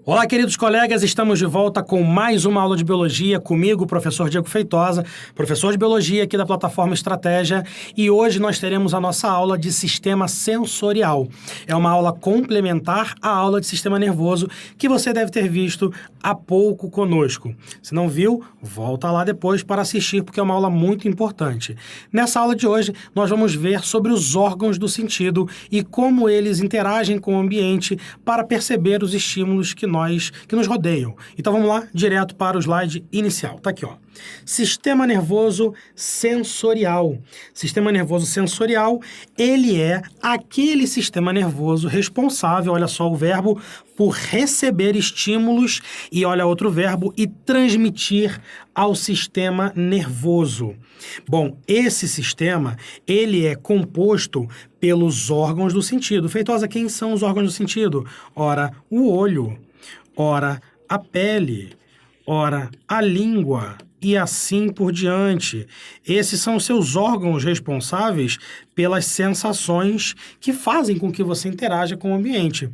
Olá, queridos colegas, estamos de volta com mais uma aula de Biologia comigo, o professor Diego Feitosa, professor de Biologia aqui da plataforma Estratégia, e hoje nós teremos a nossa aula de Sistema Sensorial. É uma aula complementar à aula de Sistema Nervoso que você deve ter visto há pouco conosco. Se não viu, volta lá depois para assistir, porque é uma aula muito importante. Nessa aula de hoje, nós vamos ver sobre os órgãos do sentido e como eles interagem com o ambiente para perceber os estímulos que nos rodeiam. Então vamos lá, direto para o slide inicial. Tá aqui, ó. Sistema nervoso sensorial. Sistema nervoso sensorial, ele é aquele sistema nervoso responsável, olha só o verbo, por receber estímulos e olha outro verbo, e transmitir ao sistema nervoso. Bom, esse sistema, ele é composto pelos órgãos do sentido. Feitosa, quem são os órgãos do sentido? Ora, o olho, ora, a pele, ora, a língua, e assim por diante. Esses são os seus órgãos responsáveis pelas sensações que fazem com que você interaja com o ambiente.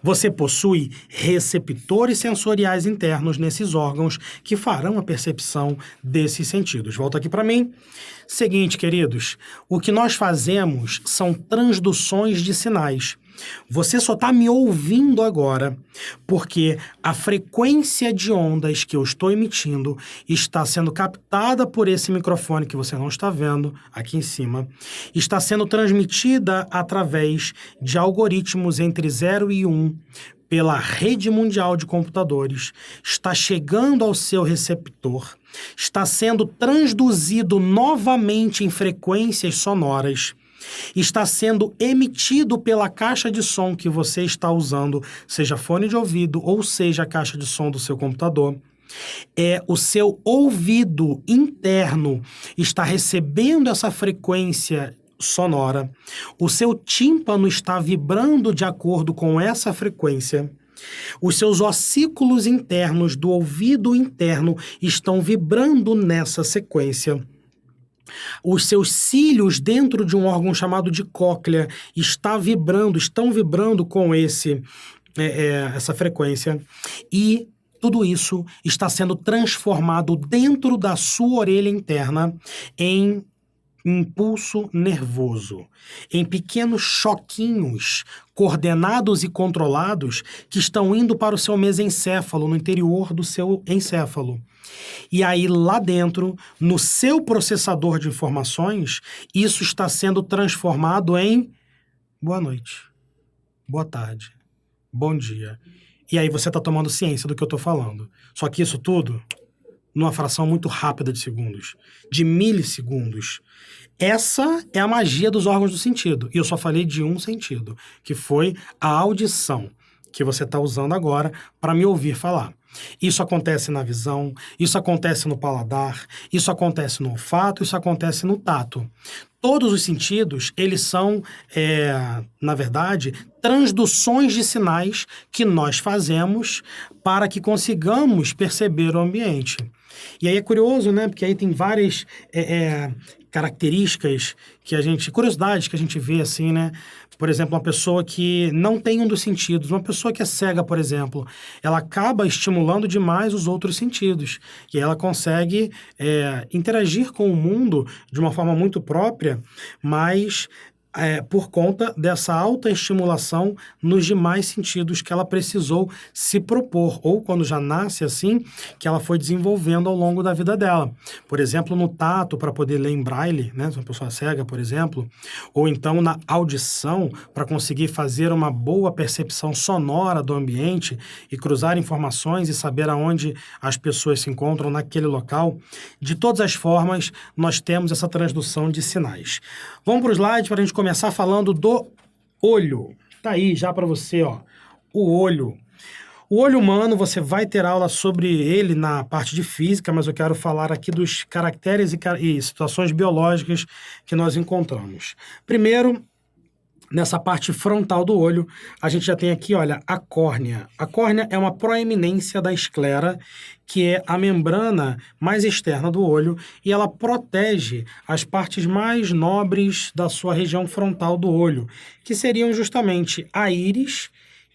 Você possui receptores sensoriais internos nesses órgãos que farão a percepção desses sentidos. Volta aqui para mim. Seguinte, queridos, o que nós fazemos são transduções de sinais. Você só está me ouvindo agora porque a frequência de ondas que eu estou emitindo está sendo captada por esse microfone que você não está vendo aqui em cima, está sendo transmitida através de algoritmos entre 0 e 1 pela rede mundial de computadores, está chegando ao seu receptor, está sendo transduzido novamente em frequências sonoras, está sendo emitido pela caixa de som que você está usando, seja fone de ouvido ou seja a caixa de som do seu computador. O seu ouvido interno está recebendo essa frequência sonora, o seu tímpano está vibrando de acordo com essa frequência, os seus ossículos internos do ouvido interno estão vibrando nessa sequência. Os seus cílios dentro de um órgão chamado de cóclea estão vibrando com essa frequência, e tudo isso está sendo transformado dentro da sua orelha interna em impulso nervoso, em pequenos choquinhos coordenados e controlados que estão indo para o seu mesencéfalo, no interior do seu encéfalo. E aí, lá dentro, no seu processador de informações, isso está sendo transformado em boa noite, boa tarde, bom dia. E aí você está tomando ciência do que eu estou falando. Só que isso tudo numa fração muito rápida de segundos, de milissegundos. Essa é a magia dos órgãos do sentido. E eu só falei de um sentido, que foi a audição, que você está usando agora para me ouvir falar. Isso acontece na visão, isso acontece no paladar, isso acontece no olfato, isso acontece no tato. Todos os sentidos, eles são, na verdade, transduções de sinais que nós fazemos para que consigamos perceber o ambiente. E aí é curioso, né? Porque aí tem várias características curiosidades que a gente vê assim, né? Por exemplo, uma pessoa que não tem um dos sentidos, uma pessoa que é cega, por exemplo, ela acaba estimulando demais os outros sentidos. E ela consegue interagir com o mundo de uma forma muito própria, mas por conta dessa alta estimulação nos demais sentidos que ela precisou se propor, ou quando já nasce assim, que ela foi desenvolvendo ao longo da vida dela. Por exemplo, no tato, para poder ler em braille, né, se uma pessoa cega, por exemplo, ou então na audição, para conseguir fazer uma boa percepção sonora do ambiente e cruzar informações e saber aonde as pessoas se encontram naquele local. De todas as formas, nós temos essa transdução de sinais. Vamos para o slide para a gente começar falando do olho. Tá aí já para você, ó, o olho. O olho humano, você vai ter aula sobre ele na parte de física, mas eu quero falar aqui dos caracteres e situações biológicas que nós encontramos. Primeiro, nessa parte frontal do olho, a gente já tem aqui, olha, a córnea. A córnea é uma proeminência da esclera, que é a membrana mais externa do olho, e ela protege as partes mais nobres da sua região frontal do olho, que seriam justamente a íris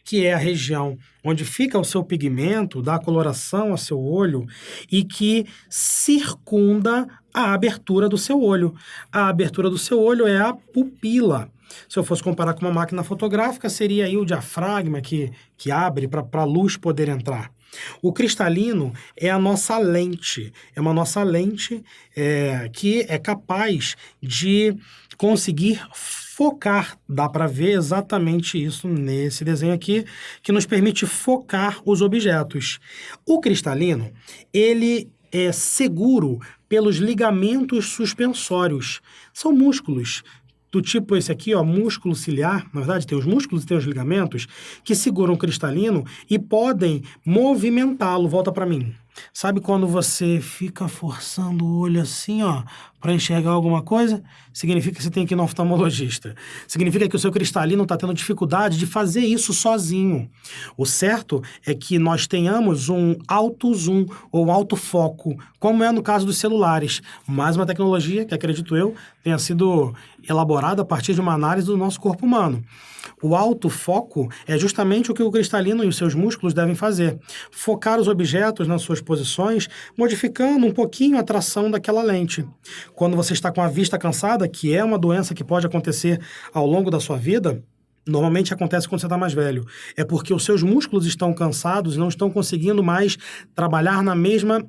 que é a região onde fica o seu pigmento, dá coloração ao seu olho e que circunda a abertura do seu olho. A abertura do seu olho é a pupila. Se eu fosse comparar com uma máquina fotográfica, seria aí o diafragma que abre para a luz poder entrar. O cristalino é a nossa lente, é uma nossa lente que é capaz de conseguir focar, dá para ver exatamente isso nesse desenho aqui, que nos permite focar os objetos. O cristalino, ele é seguro pelos ligamentos suspensórios, são músculos do tipo esse aqui, ó, músculo ciliar, na verdade tem os músculos e tem os ligamentos, que seguram o cristalino e podem movimentá-lo. Volta para mim. Sabe quando você fica forçando o olho assim, ó, para enxergar alguma coisa? Significa que você tem que ir no oftalmologista. Significa que o seu cristalino está tendo dificuldade de fazer isso sozinho. O certo é que nós tenhamos um alto zoom ou alto foco, como é no caso dos celulares. Mais uma tecnologia que, acredito eu, tenha sido elaborada a partir de uma análise do nosso corpo humano. O alto foco é justamente o que o cristalino e os seus músculos devem fazer. Focar os objetos nas suas posições, modificando um pouquinho a tração daquela lente. Quando você está com a vista cansada, que é uma doença que pode acontecer ao longo da sua vida, normalmente acontece quando você está mais velho. É porque os seus músculos estão cansados e não estão conseguindo mais trabalhar na mesma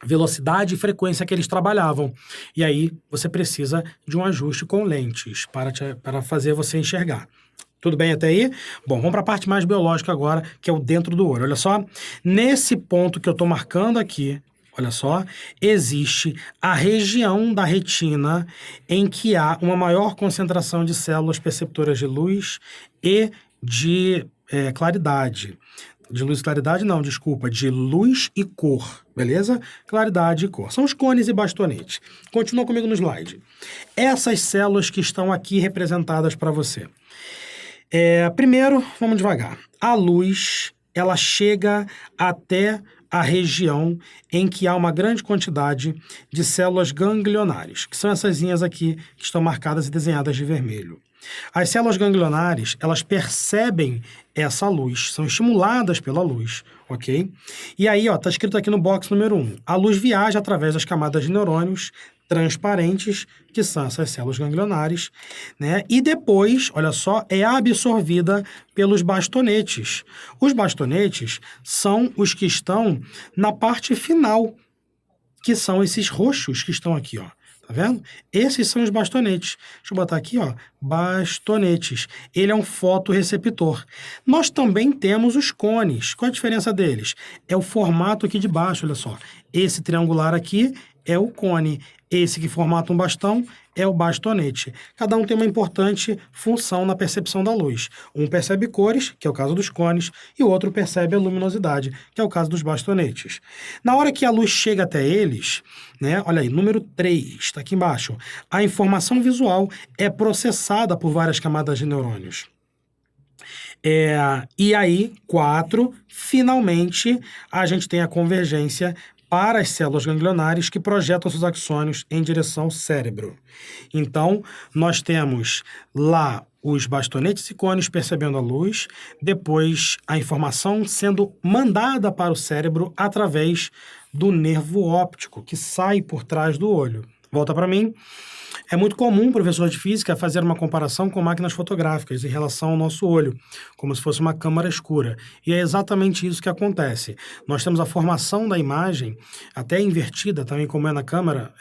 velocidade e frequência que eles trabalhavam. E aí você precisa de um ajuste com lentes para fazer você enxergar. Tudo bem até aí? Bom, vamos para a parte mais biológica agora, que é o dentro do olho. Olha só, nesse ponto que eu estou marcando aqui, olha só, existe a região da retina em que há uma maior concentração de células perceptoras de luz e de claridade. De luz e claridade, não, desculpa, de luz e cor, beleza? Claridade e cor. São os cones e bastonetes. Continua comigo no slide. Essas células que estão aqui representadas para você. Primeiro, vamos devagar. A luz, ela chega até a região em que há uma grande quantidade de células ganglionares, que são essas linhas aqui que estão marcadas e desenhadas de vermelho. As células ganglionares, elas percebem essa luz, são estimuladas pela luz, ok? E aí, ó, tá escrito aqui no box número 1, a luz viaja através das camadas de neurônios transparentes, que são essas células ganglionares, né? E depois, olha só, é absorvida pelos bastonetes. Os bastonetes são os que estão na parte final, que são esses roxos que estão aqui, ó. Tá vendo? Esses são os bastonetes. Deixa eu botar aqui, ó, bastonetes. Ele é um fotorreceptor. Nós também temos os cones. Qual a diferença deles? É o formato aqui de baixo, olha só. Esse triangular aqui é o cone. Esse que formata um bastão é o bastonete. Cada um tem uma importante função na percepção da luz. Um percebe cores, que é o caso dos cones, e o outro percebe a luminosidade, que é o caso dos bastonetes. Na hora que a luz chega até eles, né, olha aí, número 3, está aqui embaixo, a informação visual é processada por várias camadas de neurônios. E aí, 4, finalmente, a gente tem a convergência para as células ganglionares que projetam seus axônios em direção ao cérebro. Então, nós temos lá os bastonetes e cones percebendo a luz, depois a informação sendo mandada para o cérebro através do nervo óptico, que sai por trás do olho. Volta para mim. É muito comum o professor de física fazer uma comparação com máquinas fotográficas em relação ao nosso olho, como se fosse uma câmara escura. E é exatamente isso que acontece. Nós temos a formação da imagem, até invertida, também como é na câmera,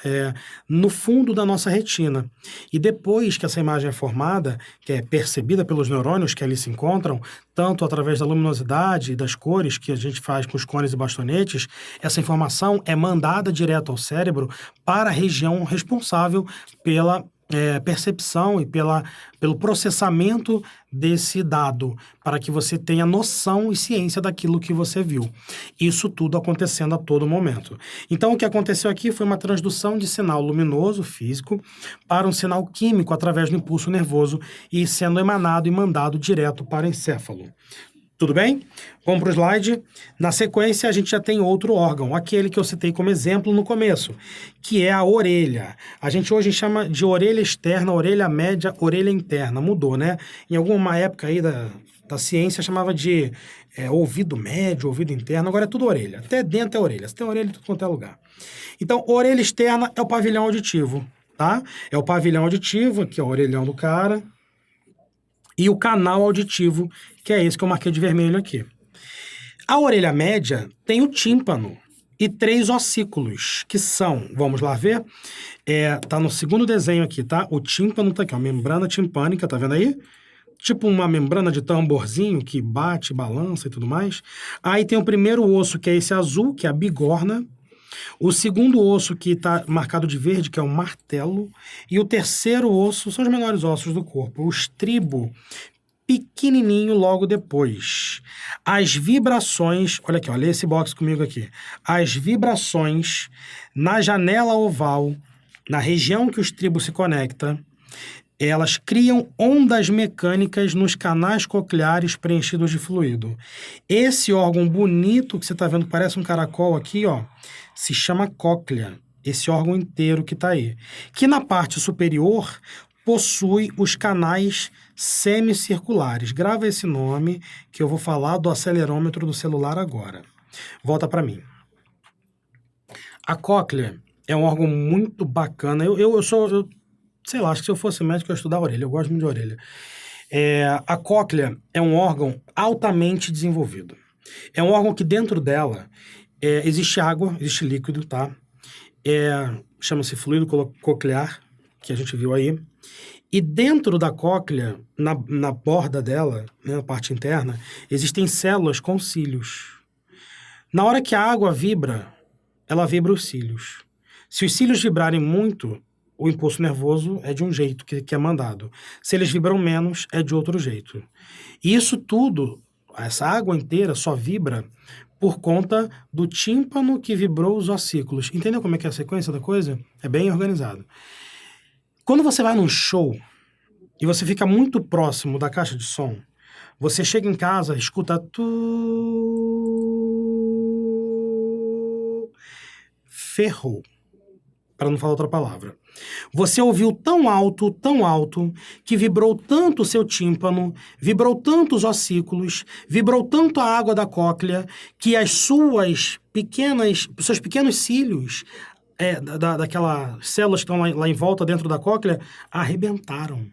no fundo da nossa retina. E depois que essa imagem é formada, que é percebida pelos neurônios que ali se encontram, tanto através da luminosidade e das cores que a gente faz com os cones e bastonetes, essa informação é mandada direto ao cérebro para a região responsável pela percepção e pelo processamento desse dado, para que você tenha noção e ciência daquilo que você viu. Isso tudo acontecendo a todo momento. Então, o que aconteceu aqui foi uma transdução de sinal luminoso, físico, para um sinal químico através do impulso nervoso e sendo emanado e mandado direto para o encéfalo. Tudo bem? Vamos para o slide. Na sequência, a gente já tem outro órgão, aquele que eu citei como exemplo no começo, que é a orelha. A gente hoje chama de orelha externa, orelha média, orelha interna. Mudou, né? Em alguma época aí da ciência chamava de ouvido médio, ouvido interno, agora é tudo orelha. Até dentro é orelha. Você tem orelha em tudo quanto é lugar. Então, orelha externa é o pavilhão auditivo, tá? É o pavilhão auditivo, que é o orelhão do cara, e o canal auditivo, que é esse que eu marquei de vermelho aqui. A orelha média tem o tímpano e 3 ossículos, que são, vamos lá ver, tá no segundo desenho aqui, tá? O tímpano tá aqui, ó, membrana timpânica, tá vendo aí? Tipo uma membrana de tamborzinho que bate, balança e tudo mais. Aí tem o primeiro osso, que é esse azul, que é a bigorna. O segundo osso que está marcado de verde, que é o martelo. E o terceiro osso são os menores ossos do corpo, o estribo, pequenininho logo depois. As vibrações, olha aqui, olha esse box comigo aqui. As vibrações na janela oval, na região que o estribo se conecta, elas criam ondas mecânicas nos canais cocleares preenchidos de fluido. Esse órgão bonito que você está vendo, que parece um caracol aqui, ó, se chama cóclea. Esse órgão inteiro que está aí. Que na parte superior possui os canais semicirculares. Grava esse nome que eu vou falar do acelerômetro do celular agora. Volta para mim. A cóclea é um órgão muito bacana. Sei lá, acho que se eu fosse médico eu ia estudar a orelha. Eu gosto muito de orelha. A cóclea é um órgão altamente desenvolvido. É um órgão que dentro dela existe água, existe líquido, tá? Chama-se fluido coclear, que a gente viu aí. E dentro da cóclea, na borda dela, né, na parte interna, existem células com cílios. Na hora que a água vibra, ela vibra os cílios. Se os cílios vibrarem muito, o impulso nervoso é de um jeito que é mandado. Se eles vibram menos, é de outro jeito. E isso tudo, essa água inteira só vibra por conta do tímpano que vibrou os ossículos. Entendeu como é que é a sequência da coisa? É bem organizado. Quando você vai num show e você fica muito próximo da caixa de som, você chega em casa, escuta ferrou, para não falar outra palavra. Você ouviu tão alto, que vibrou tanto o seu tímpano, vibrou tanto os ossículos, vibrou tanto a água da cóclea, que seus pequenos cílios, daquelas células que estão lá em volta dentro da cóclea, arrebentaram.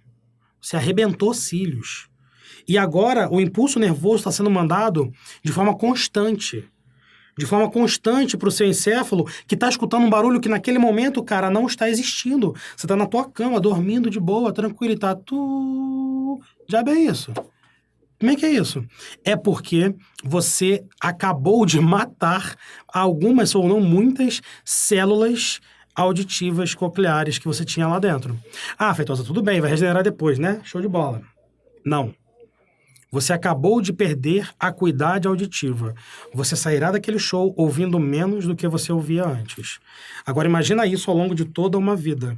Você arrebentou cílios. E agora o impulso nervoso está sendo mandado de forma constante. De forma constante para o seu encéfalo, que está escutando um barulho que naquele momento, cara, não está existindo. Você está na tua cama, dormindo de boa, tranquilo, e tá diabo é isso? Como é que é isso? É porque você acabou de matar algumas, ou não muitas, células auditivas cocleares que você tinha lá dentro. Ah, Feitosa, tudo bem, vai regenerar depois, né? Show de bola. Não. Você acabou de perder a acuidade auditiva. Você sairá daquele show ouvindo menos do que você ouvia antes. Agora imagina isso ao longo de toda uma vida.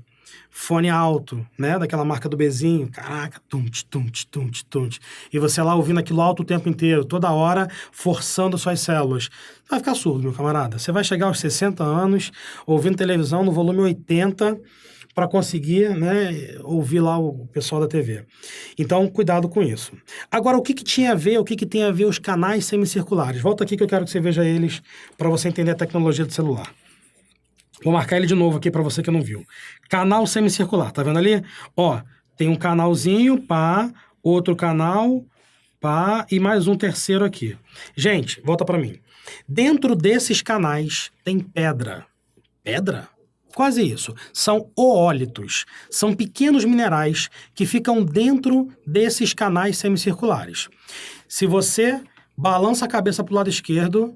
Fone alto, né? Daquela marca do Bezinho. Caraca, tunt, tunt, tunt, tunt. E você lá ouvindo aquilo alto o tempo inteiro, toda hora, forçando suas células. Vai ficar surdo, meu camarada. Você vai chegar aos 60 anos, ouvindo televisão no volume 80, para conseguir, né, ouvir lá o pessoal da TV. Então, cuidado com isso. Agora, o que tem a ver os canais semicirculares? Volta aqui que eu quero que você veja eles para você entender a tecnologia do celular. Vou marcar ele de novo aqui para você que não viu. Canal semicircular, tá vendo ali? Ó, tem um canalzinho, pá, outro canal, pá, e mais um terceiro aqui. Gente, volta para mim. Dentro desses canais tem pedra. Pedra? Quase isso. São oólitos. São pequenos minerais que ficam dentro desses canais semicirculares. Se você balança a cabeça para o lado esquerdo,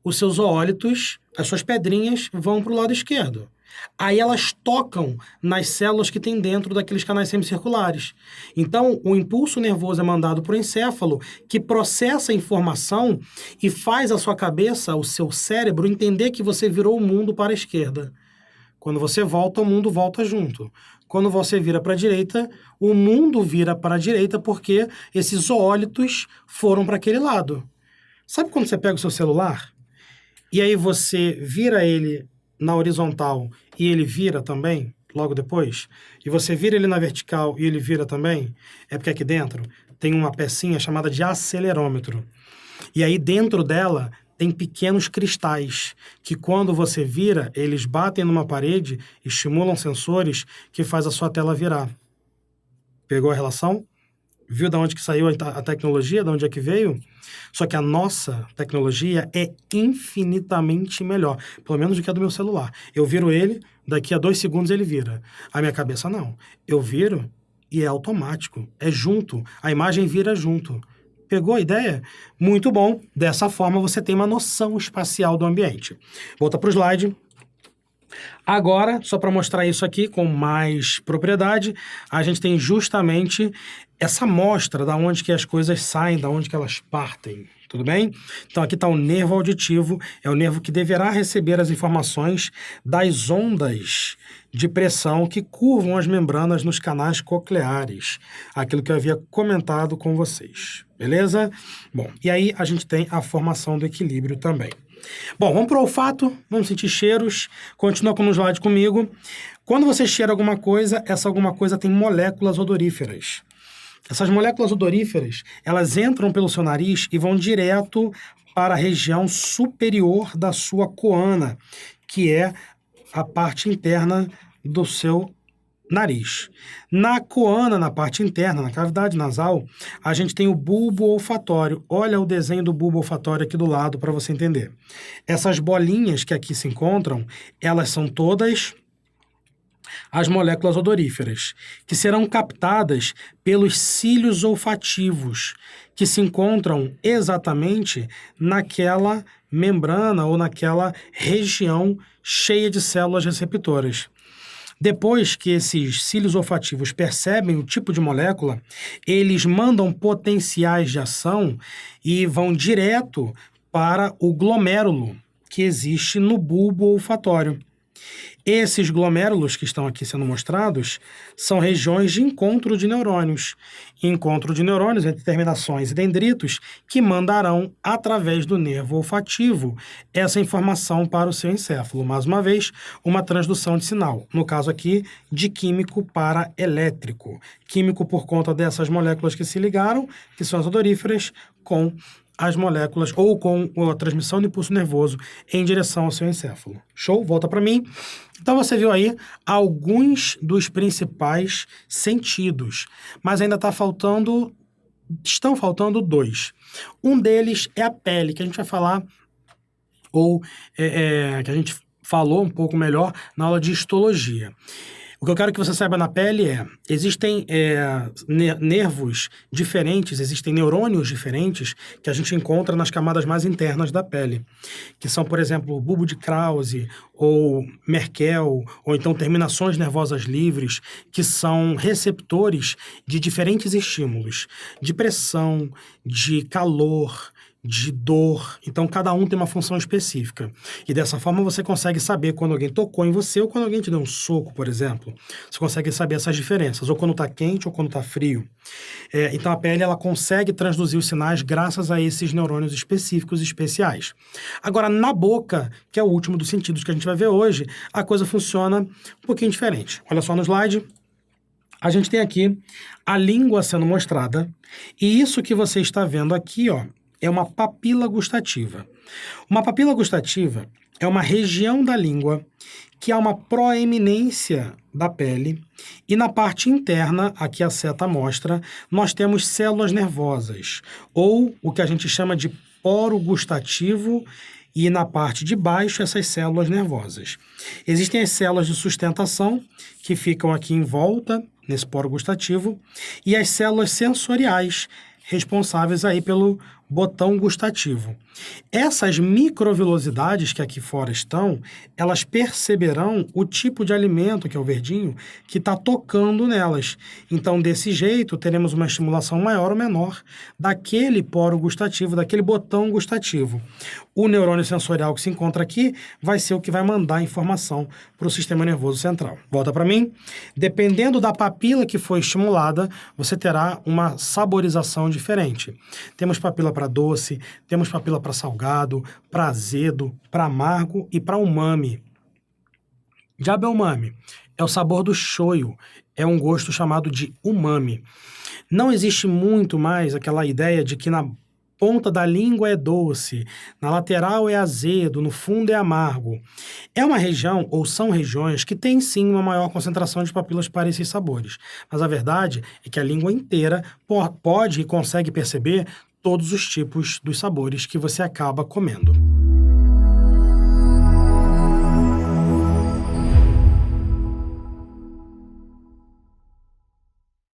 os seus oólitos, as suas pedrinhas, vão para o lado esquerdo. Aí elas tocam nas células que tem dentro daqueles canais semicirculares. Então, o impulso nervoso é mandado para o encéfalo, que processa a informação e faz a sua cabeça, o seu cérebro, entender que você virou o mundo para a esquerda. Quando você volta, o mundo volta junto. Quando você vira para a direita, o mundo vira para a direita porque esses oólitos foram para aquele lado. Sabe quando você pega o seu celular e aí você vira ele na horizontal e ele vira também, logo depois? E você vira ele na vertical e ele vira também? É porque aqui dentro tem uma pecinha chamada de acelerômetro. E aí dentro dela tem pequenos cristais que quando você vira, eles batem numa parede, estimulam sensores que faz a sua tela virar. Pegou a relação? Viu de onde que saiu a tecnologia, de onde é que veio? Só que a nossa tecnologia é infinitamente melhor, pelo menos do que a do meu celular. Eu viro ele, daqui a 2 segundos ele vira. A minha cabeça não. Eu viro e é automático, é junto. A imagem vira junto. Pegou a ideia? Muito bom. Dessa forma você tem uma noção espacial do ambiente. Volta para o slide. Agora, só para mostrar isso aqui com mais propriedade, a gente tem justamente essa amostra da onde que as coisas saem, da onde que elas partem, tudo bem? Então aqui está o nervo auditivo, é o nervo que deverá receber as informações das ondas de pressão que curvam as membranas nos canais cocleares, aquilo que eu havia comentado com vocês, beleza? Bom, e aí a gente tem a formação do equilíbrio também. Bom, vamos para o olfato, vamos sentir cheiros. Continua no slide comigo. Quando você cheira alguma coisa, essa alguma coisa tem moléculas odoríferas. Essas moléculas odoríferas, elas entram pelo seu nariz e vão direto para a região superior da sua coana, que é a parte interna do seu nariz. Na coana, na parte interna, na cavidade nasal, a gente tem o bulbo olfatório. Olha o desenho do bulbo olfatório aqui do lado para você entender. Essas bolinhas que aqui se encontram, elas são todas as moléculas odoríferas, que serão captadas pelos cílios olfativos, que se encontram exatamente naquela membrana ou naquela região cheia de células receptoras. Depois que esses cílios olfativos percebem o tipo de molécula, eles mandam potenciais de ação e vão direto para o glomérulo que existe no bulbo olfatório. Esses glomérulos que estão aqui sendo mostrados são regiões de encontro de neurônios. Encontro de neurônios entre terminações e dendritos que mandarão, através do nervo olfativo, essa informação para o seu encéfalo. Mais uma vez, uma transdução de sinal. No caso aqui, de químico para elétrico. Químico por conta dessas moléculas que se ligaram, que são as odoríferas, com as moléculas ou com a transmissão do impulso nervoso em direção ao seu encéfalo. Show? Volta para mim. Então você viu aí alguns dos principais sentidos, mas ainda estão faltando 2. Um deles é a pele, que a gente vai falar, ou que a gente falou um pouco melhor na aula de histologia. O que eu quero que você saiba na pele existem nervos diferentes, existem neurônios diferentes que a gente encontra nas camadas mais internas da pele, que são, por exemplo, o bulbo de Krause, ou Merkel, ou então terminações nervosas livres, que são receptores de diferentes estímulos, de pressão, de calor, de dor. Então, cada um tem uma função específica. E dessa forma, você consegue saber quando alguém tocou em você ou quando alguém te deu um soco, por exemplo. Você consegue saber essas diferenças, ou quando está quente ou quando está frio. Então, a pele ela consegue transduzir os sinais graças a esses neurônios específicos e especiais. Agora, na boca, que é o último dos sentidos que a gente vai ver hoje, a coisa funciona um pouquinho diferente. Olha só no slide. A gente tem aqui a língua sendo mostrada, e isso que você está vendo aqui, ó, é uma papila gustativa. Uma papila gustativa é uma região da língua que há uma proeminência da pele e na parte interna, aqui a seta mostra, nós temos células nervosas, ou o que a gente chama de poro gustativo, e na parte de baixo essas células nervosas. Existem as células de sustentação que ficam aqui em volta, nesse poro gustativo, e as células sensoriais, responsáveis aí pelo botão gustativo. Essas microvilosidades que aqui fora estão, elas perceberão o tipo de alimento, que é o verdinho, que está tocando nelas. Então, desse jeito, teremos uma estimulação maior ou menor daquele poro gustativo, daquele botão gustativo. O neurônio sensorial que se encontra aqui vai ser o que vai mandar a informação para o sistema nervoso central. Volta para mim. Dependendo da papila que foi estimulada, você terá uma saborização diferente. Temos papila para doce, temos papila para salgado, para azedo, para amargo e para umami. Diabo é umami? é o sabor do shoyu. É um gosto chamado de umami. Não existe muito mais aquela ideia de que na ponta da língua é doce, na lateral é azedo, no fundo é amargo. É uma região, ou são regiões, que têm sim uma maior concentração de papilas para esses sabores. Mas a verdade é que a língua inteira pode e consegue perceber todos os tipos dos sabores que você acaba comendo.